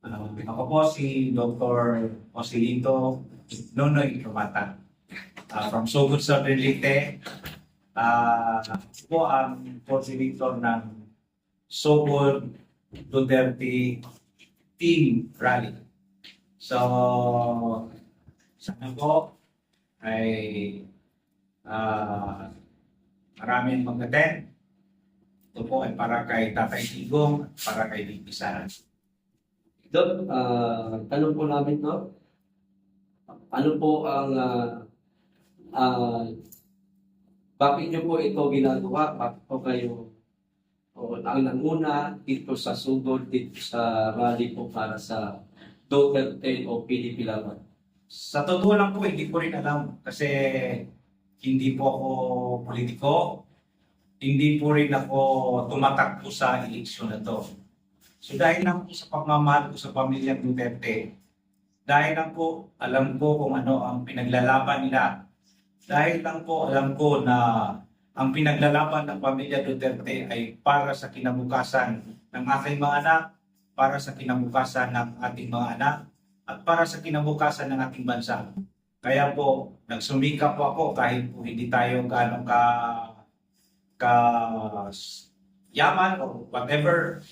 Ako po si Dr. Osilito Nonoy Romata from Sugod sa Leyte. Ako po ang coordinator ng Sugod Duterte Team Rally. So, sana po ay maraming mag-attend. Ito po ay para kay Tatay Tigong, para kay Vicky Sara. Dok, tanong po namin to, ano po ang, bakit nyo po ito ginagawa? Bakit po kayo ang nanguna dito sa sugod, dito sa rally po para sa Duterte o PDP laban? Sa totoo lang po, hindi ko rin alam kasi hindi po ako politiko, hindi po rin ako tumatakbo sa eleksyon na to. So dahil lang po sa pagmamahal ko sa pamilyang Duterte, dahil lang po alam ko kung ano ang pinaglalaban nila, dahil lang po alam ko na ang pinaglalaban ng pamilya Duterte ay para sa kinabukasan ng aking mga anak, para sa kinabukasan ng ating mga anak, at para sa kinabukasan ng ating bansa. Kaya po, nagsumikap po ako kahit po hindi tayo gaano ka yaman o whatever.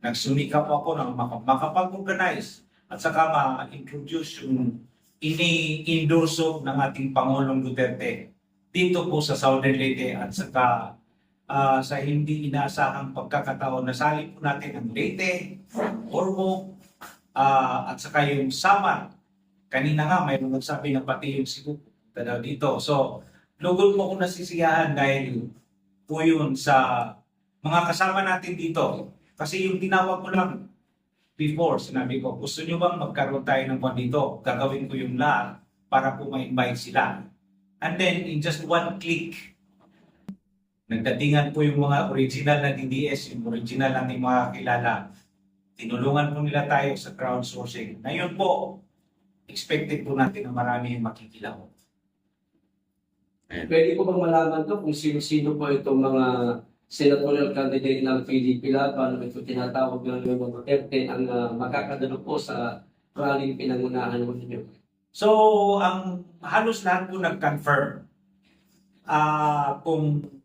Nagsumikap po ako ng makapag-organize at saka ma-introduce yung ini-endorso ng ating Pangulong Duterte dito po sa Southern Leyte at saka sa hindi inaasahang pagkakataon na sali po natin ang Leyte, Ormoc, at saka yung Samar. Kanina nga mayroong nagsabi na pati yung Cebu daw dito. So, lugod mo kung nasisiyahan dahil po yun sa mga kasama natin dito. Kasi yung tinawag ko lang before, sinabi ko, gusto nyo bang magkaroon tayo ng buwan dito? Gagawin ko yung lahat para po ma-invite sila. And then, in just one click, nagdatingan po yung mga original na DDS, yung original nating mga kilala. Tinulungan po nila tayo sa crowdsourcing. Ngayon po, expected po natin na marami yung makikilaw. Pwede po bang malaman to kung sino-sino po itong mga senatorial candidate ng PDP laban, ito tinatawag ng mga Duterte ang makakadalo po sa rally pinangunahan mo ninyo? So, ang halos lahat po nag-confirm.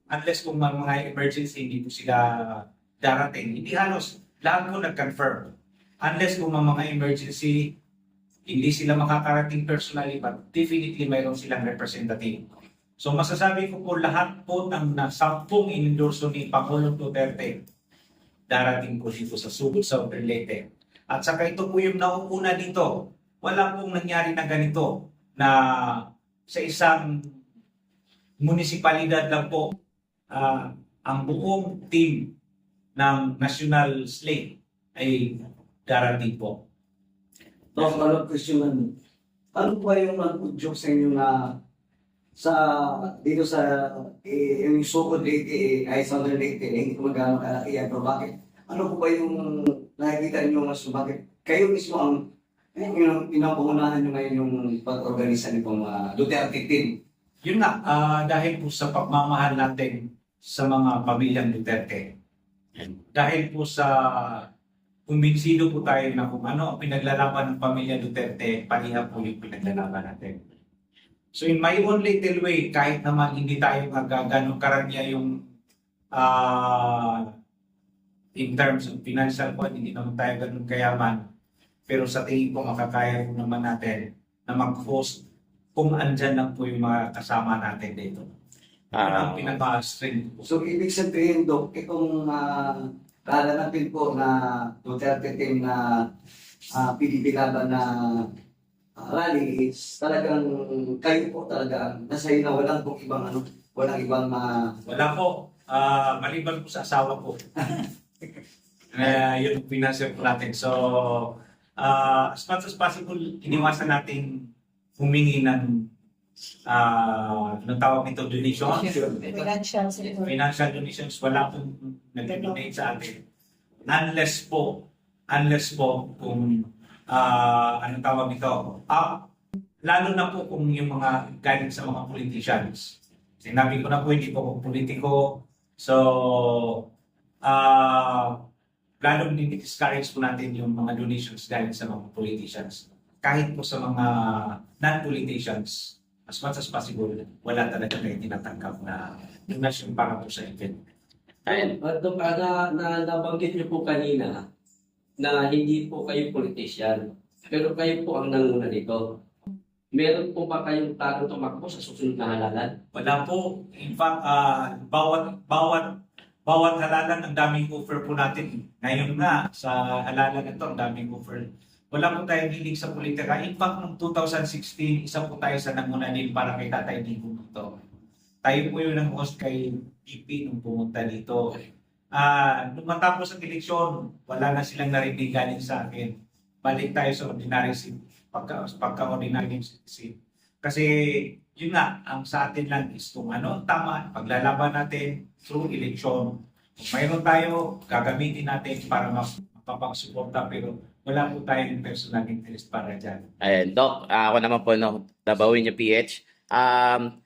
Unless kung mga emergency, hindi po sila darating. Hindi halos, lahat po nag-confirm. Unless kung mga emergency, hindi sila makakarating personally, but definitely mayroon silang representative. So masasabi ko po lahat po ng nasampung inendorso ni Pangulong Duterte darating po dito sa Sugod Southern Leyte. At saka ito po yung nauuna dito. Wala pong nangyari na ganito na sa isang munisipalidad lang po ang buong team ng National Slate ay darating po. Tapos ano question, ano pa yung nag-udyok sa inyo na dito sa yung Sugod Leyte ay Southern Leyte hindi ko magkano kaiyan, pero bakit? Ano po ba yung nakikita niyo mas bakit kayo mismo ang pinapangunahan nyo ngayon yung pag-organisa nitong Duterte team? Yun nga, dahil po sa pagmamahal natin sa mga pamilyang Duterte. Dahil po sa kumbinsido po tayo na kung ano ang pinaglalaban ng pamilya Duterte, pariha po yung pinaglalaban natin. So in my own little way, kahit naman hindi tayo ganong karanya yung in terms of financial point, hindi naman tayo ganun kayaman. Pero sa tingin ko makakaya po naman natin na mag-host kung andyan lang po yung mga kasama natin dito. Ang pinaka-string po. So ibig sabihin, Dok, itong kalanapin po na Duterte team na PDP laban na rally is talagang kayo po talaga nasa na walang pong ibang walang ibang Wala po. Maliban po sa asawa ko. Yun ang pinasya po natin. So, as much as possible, iniwasan natin humingi ng anong tawag nito, donation. Financial donations. Wala pong nag-donate sa atin. Unless po kung anong tawag nito, lalo na po kung yung mga galing sa mga politicians. Sinabi ko na po, hindi po ako politiko. So, lalong discourage po natin yung mga donations galing sa mga politicians. Kahit po sa mga non-politicians, as much as possible, wala talaga kayo tinatanggap na donation para po sa event. Ayun, Dok, nabanggit niyo po kanina na hindi po kayo politician, pero kayo po ang nanguna nito. Meron po ba kayong plano tumakbo sa susunod na halalan? Wala po. In fact, bawat halalan, ang daming offer po natin. Ngayon nga, sa halalan na ito, ang daming offer. Wala po tayong hilig sa politika. In fact, noong 2016, isa po tayo sa nangunanin para kay Tatay Digong dito. Tayo po yung nang-host kay DP nung pumunta dito. Nung matapos ang eleksyon, wala na silang narinig galing sa akin. Balik tayo sa ordinary seat, pagka-ordinary seat. Kasi yun nga, ang sa atin lang is kung ano ang tama, paglalaban natin through election. Kung mayroon tayo, gagamitin natin para mapapagsuporta, pero wala po tayong personal interest para dyan. Ayan, Doc, ako naman po, no, Dabawin yung PH.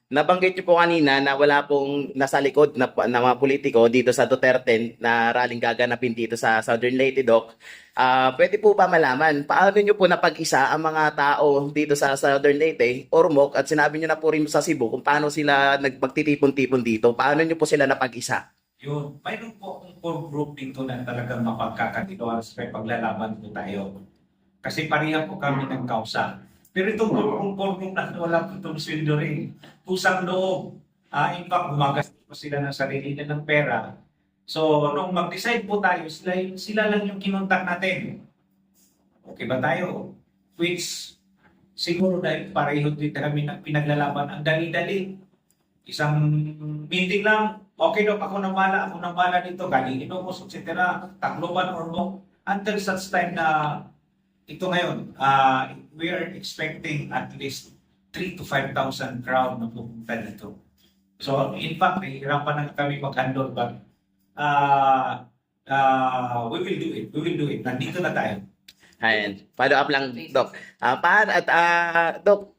Nabanggit niyo po kanina na wala pong nasa likod na mga politiko dito sa Duterte na rallying gaganapin dito sa Southern Leyte, Doc. Pwede po ba malaman, paano niyo po napag-isa ang mga tao dito sa Southern Leyte, Ormoc, at sinabi niyo na po rin sa Cebu kung paano sila magtitipon-tipon dito? Paano niyo po sila napag-isa? Yun, mayroon po akong core group dito na talagang mapagkakatinuan sa paglalaban po tayo. Kasi pareha po kami ng kausa. Pero itong core group na wala po itong sweldo rin. Pusang loob. In fact, gumagastos po sila ng sarili nila ng pera. So, nung mag-decide po tayo, sila lang yung kinontak natin. Okay ba tayo? Which, siguro dahil pareho din kami ng pinaglalaban. Ang dali-dali. Isang meeting lang, okay daw, ako nang bala dito, galing Ilocos, etc. Tacloban or mo. Until such time na ito ngayon, we are expecting at least 3,000 to 5,000 crowd na pupunta dito. So, in fact, nahihirapan na kami mag-handle, but we will do it. We will do it. Nandito na tayo. Ayan, follow up lang, Doc. Doc,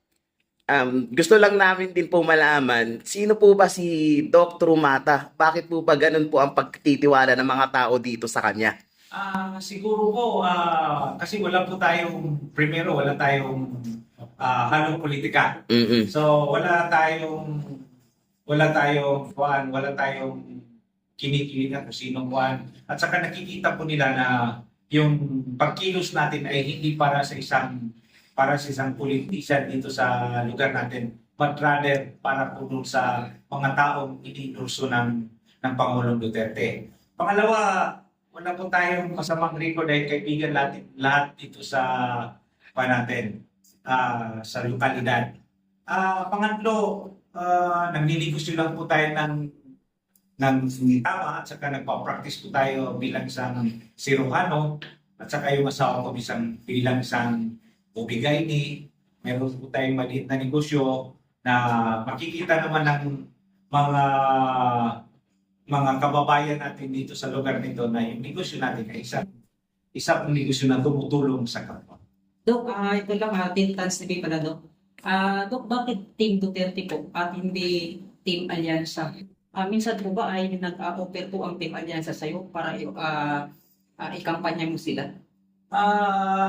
gusto lang namin din po malaman, sino po ba si Doc Trumata? Bakit po ba ganun po ang pagtitiwala ng mga tao dito sa kanya? Siguro po, kasi wala tayong halong politika. Mm-mm. So, wala tayong kinikilingan kung sino kuan. At saka nakikita po nila na yung pagkilos natin ay hindi para sa isang politician dito sa lugar natin, but rather para po dun sa mga taong iniendorso ng Pangulong Duterte. Pangalawa, wala po tayong masamang record ay kaibigan lahat dito sa sa lokalidad. Pangatlo, nagnilingkos lang po tayo ng tama at saka nagpa-practice po tayo bilang isang siruhano at saka yung asawa ko bilang isang ubigay ni meron po tayong maliit na negosyo na makikita naman ng mga kababayan natin dito sa lugar nito na yung negosyo natin ay isang negosyo na tumutulong sa kapwa. Dok, ito lang, Team Tans TV pala, Dok. Dok, bakit Team Duterte po at hindi Team Alyansa? Minsan po ba ay nag-offer po ang Team Alyansa sa'yo para ikampanya mo sila?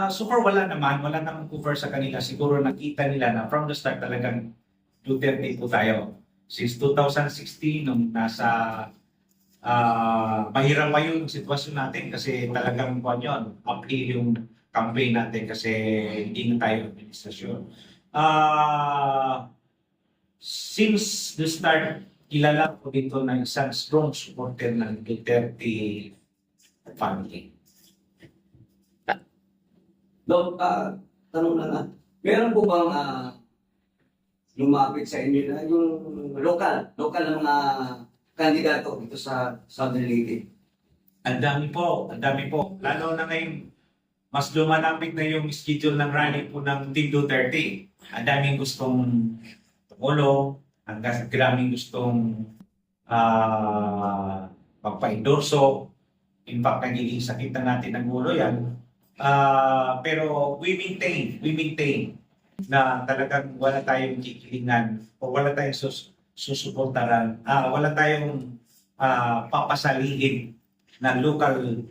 So far wala namang cover sa kanila. Siguro nakita nila na from the start talagang Duterte po tayo. Since 2016, nung nasa mahirap pa yung sitwasyon natin kasi talagang uphill yung campaign natin kasi hindi na tayo administrasyon. Since the start, kilala ko dito na isang strong supporter ng Duterte family. Dok, tanong na nga, meron po bang lumapit sa inyo na yung lokal na mga kandidato dito sa Southern Leyte? Ang dami po. Lalo na ngayon, mas lumalapit na yung schedule ng rally po ng Team Duterte. Ang daming gustong tumulong, ang daming gustong magpa-endorso. In fact, nagiging sakit na natin ng ulo yan. Pero we maintain na talagang wala tayong kikilingan o wala tayong susuportaran, wala tayong papasalihin na local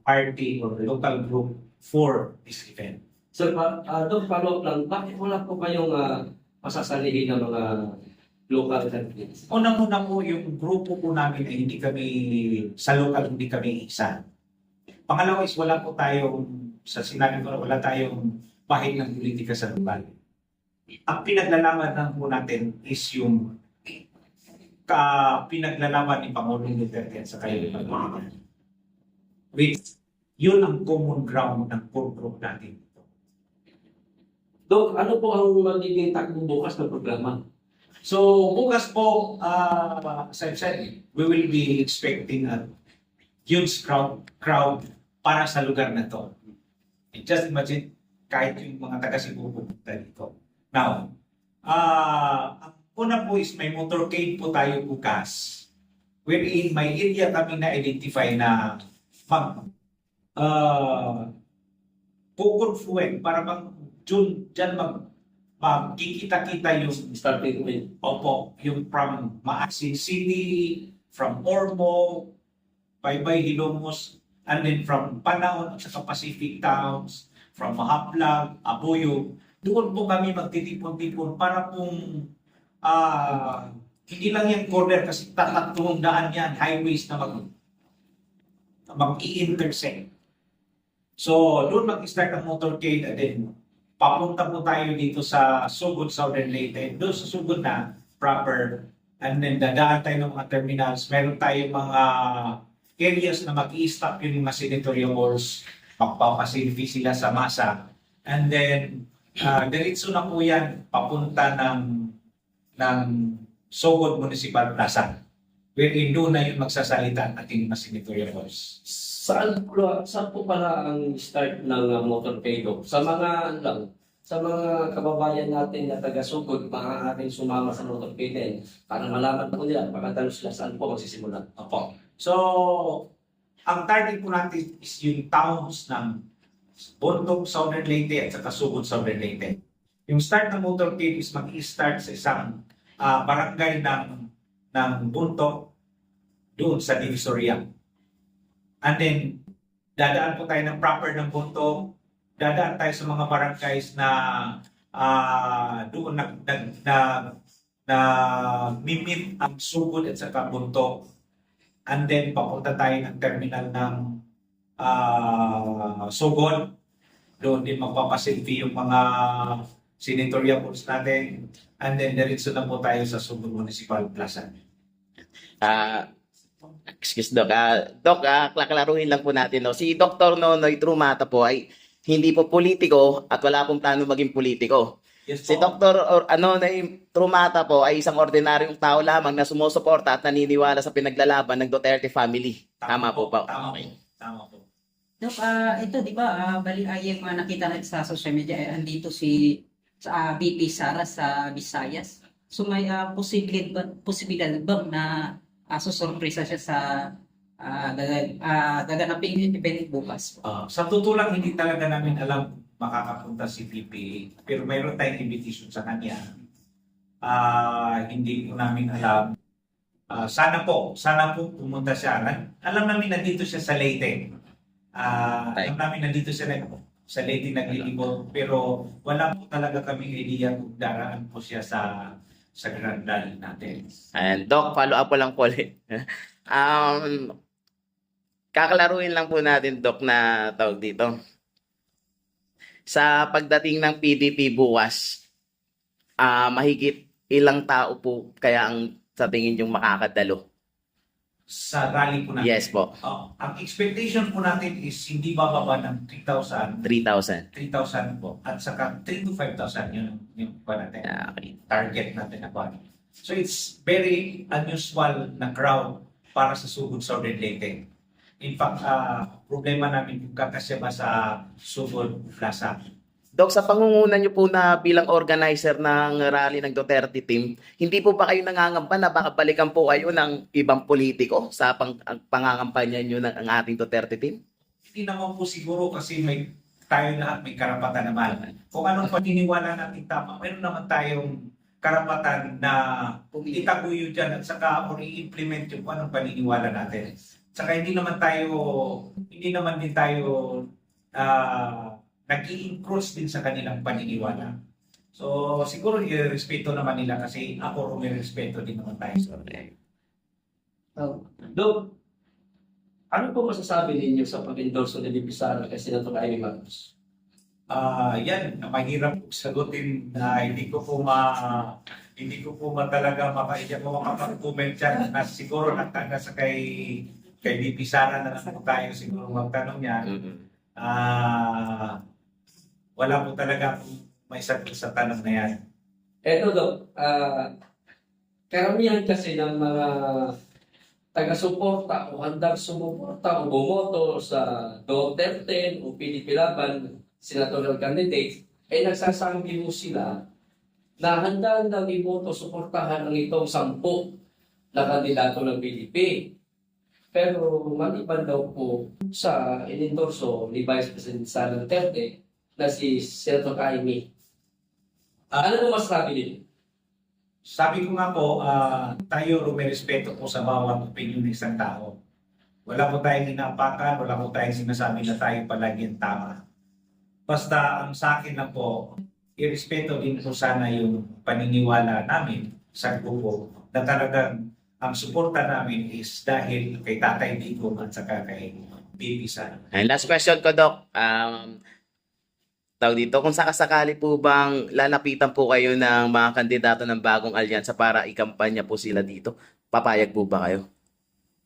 party or local group for this event. Sir, Doc, follow up lang, bakit wala po kayong pasasalihin ng mga local candidates? Unang-una po, yung grupo po namin ay hindi kami, sa local, hindi kami isa. Pangalawa is wala po tayong, sa sinabi ko, wala tayong bahid ng politika sa lokal. Ang pinaglalaman lang po natin is yung pinaglalaman ni Pangulong Duterte at sa kayo which yun ang common ground ng core group natin. Doc, ano po ang magiging takbo bukas ng programa? So, bukas po, as I've said, we will be expecting a huge crowd para sa lugar na to. And just imagine, kahit yung mga taga-Cebu pupunta dito. Now, ang una po is may motorcade po tayo bukas. Wherein may area kami na-identify na confluent para dyan magkikita-kita yung Starting with opo, yung from Maasin City, from Ormo, Baybay, Hilomos, and then from Panaon at saka Pacific Towns, from Mahaplag, Abuyo. Doon po kami magtitipon-tipon para pong hindi lang yung corner kasi tatlong daan yan, highways na mag-i-intersect. So, doon mag-start ang motorcade and then papunta po tayo dito sa Sugod, Southern Leyte. Doon sa Sugod na proper. And then dadaan tayo ng mga terminals. Meron tayong mga areas na mag-i-stop yung mga senatorial halls. Magpapasilvi sila sa masa. And then, diretso na po yan papunta ng Sugod Municipal Plaza. Wherein doon na yung magsasalita ang ating mga senatorial halls. saan po pala ang start ng motorcade? Sa mga sa mga kababayan natin na taga-Sugod, maaaring sumama sa motorcade para malaman po nila, makatalo sila saan po magsisimulan. Opo. So, ang target po natin is yung towns ng Bontoc, Southern Leyte at saka Sugod, Southern Leyte. Yung start ng motorcade is mag-i-start sa isang barangay ng Bontoc doon sa Divisoria. And then, dadaan po tayo ng proper ng Bontoc, dadaan tayo sa mga barangays na doon na mimit ang Sugod at saka Bontoc. And then, papunta tayo ng terminal ng Sugod. Doon din magpapasilvi yung mga senatorial halls natin. And then, diretso na po tayo sa Sugod Municipal Plaza. Excuse Doc. Doc, klaruhin lang po natin. No? Si Dr. Nonoy Trumata po ay hindi po politiko at wala pong plano maging politiko. Yes, Si po. Dr. Nonoy Trumata po ay isang ordinaryong tao lamang na sumusuporta at naniniwala sa pinaglalaban ng Duterte family. Tama po pa. Tama Okay. po. Tama po. Dok, ito di ba, bali ay yung nakita natin sa social media, andito si VP Sara sa Visayas. So may posibilidad ba na susurpresa siya sa gaganaping event bukas? Sa totoo lang, hindi talaga namin alam makakapunta si PPA. Pero mayroon tayong invitation sa kanya. Hindi ko namin alam. Sana po pumunta siya. Alam namin nandito siya sa Leyte. Alam namin nandito siya sa Leyte naglilibot. Pero wala po talaga kaming idea kung daraan po siya sa Grand Rally natin. And Doc, follow up po lang po ulit. Kakalaruin lang po natin, Doc, na tawag dito. Sa pagdating ng PDP bukas, mahigit ilang tao po kaya ang sa tingin yung makakadalo? Sa rally po natin. Yes po, Ang expectation po natin is hindi bababa ng 3,000 3,000. 3,000 po. At saka 3 to 5,000 yung pa natin. Okay. Target natin na ba. So it's very unusual na crowd para sa Sugod Southern Leyte. In fact, problema namin kung kakasya ba sa Sugod Plaza. Doc, sa pangunguna niyo po na bilang organizer ng rally ng Duterte team, hindi po ba kayo nangangamba na baka balikan po kayo ng ibang politiko sa pangangampanya niyo ng ang ating Duterte team? Hindi naman po siguro kasi tayo lahat may karapatan naman. Kung anong paniniwala natin tama, meron naman tayong karapatan na itaguyo dyan at saka o i-implement yung kung anong paniniwala natin. Saka hindi naman din tayo nag-i-encroach din sa kanilang paniniwala. So, siguro i-respeto naman nila kasi ako respeto din naman tayo. Dok, ano po masasabi ninyo sa pag-endorso ni VP Sara kay Senator Amy Marcos? Yan, mahirap sagutin na hindi ko po talaga makapag-comment dyan. Na siguro nasa kay VP Sara na lang po tayo siguro magtanong yan. Wala po talaga akong may sagot sa tanong na yan. Eto, Dok, karamihan kasi ng mga taga-suporta o handang sumuporta o bumoto sa Duterte o PDP Laban senatorial candidate ay nagsasabi mo sila na handa iboto suportahan ang itong 10 na kandidato ng PDP. Pero maliban daw po sa inendorso ni Vice President Sara Duterte na si Senator Amy. Ano po masasabi nila? Sabi ko nga po, tayo rumirespeto po sa bawat opinion ng isang tao. Wala po tayong inaapakan, wala po tayong sinasabi na tayo palagi ang tama. Basta ang sa akin na po, irespeto din po sana yung paniniwala namin sa grupo na talagang ang suporta namin is dahil kay Tatay Digong at saka kay VP Sara. And last question ko, Doc. Tawag dito, kung sakasakali po bang lalapitan po kayo ng mga kandidato ng bagong alyansa para ikampanya po sila dito, papayag po ba kayo?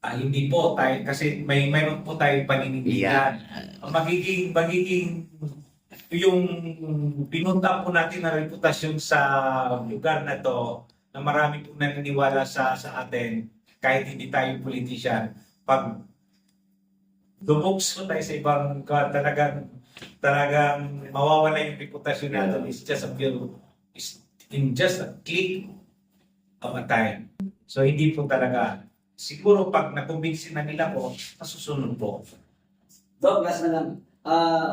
Hindi po tayo kasi mayroon po tayong paninindigan. Magiging yung pinunta po natin na reputasyon sa lugar na to na marami po naniniwala sa atin kahit hindi tayo politician. Pag dumukso tayo sa ibang talagang mawawala yung reputasyon natin. It's just in just a click of a time. So hindi po talaga. Siguro pag nakumbinsin na nila po, masusunod po. Dok, last na lang.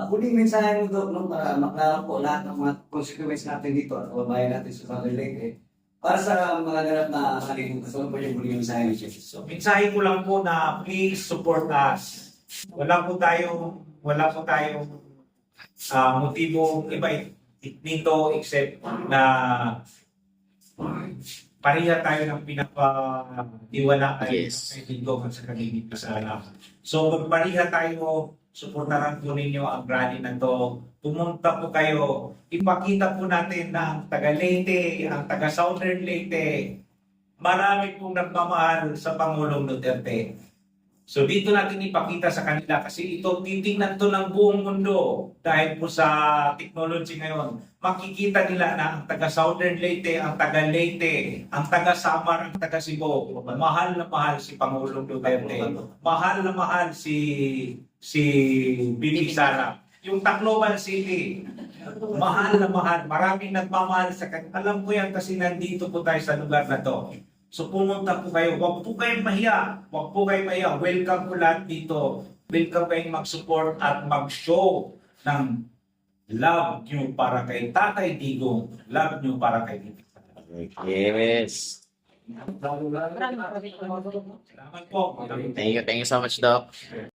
Huling mensahe mo, Dok, no, para maklaro po lahat ng mga consequences natin dito at kababayan natin sa Southern Leyte. Para sa mga ganap na kalimutan, ano po yung huling mensahe ni Chief? So mensahe ko lang po na please support us. Wala po tayong motibo iba dito except na pareha tayo ng pinapaniwalaan Yes. kay Digong at sa kanilip sa alam. So magpareha tayo, suportahan po ninyo ang rally na to. Pumunta po kayo, ipakita po natin na ang taga Leyte, ang taga Southern Leyte, marami pong nagmamahal sa Pangulong Duterte. So dito natin ipakita sa kanila kasi ito titingnan to ng buong mundo dahil po sa technology ngayon. Makikita nila na ang taga Southern Leyte, ang taga Leyte, ang taga Samar, ang taga Cebu, mahal na mahal si Pangulong Duterte. Mahal na mahal si VP Sara. Yung Tacloban City, mahal na mahal. Maraming nagmamahal sa kanila. Alam ko yan kasi nandito po tayo sa lugar na to. So pumunta po kayo, huwag po kayong mahiya. Welcome po lahat dito. Welcome kayong mag-support at mag-show ng love nyo para kay Tatay Digong. Love nyo para kay VP Sara. Yes. Maraming Salamat po. Thank you so much, Doc.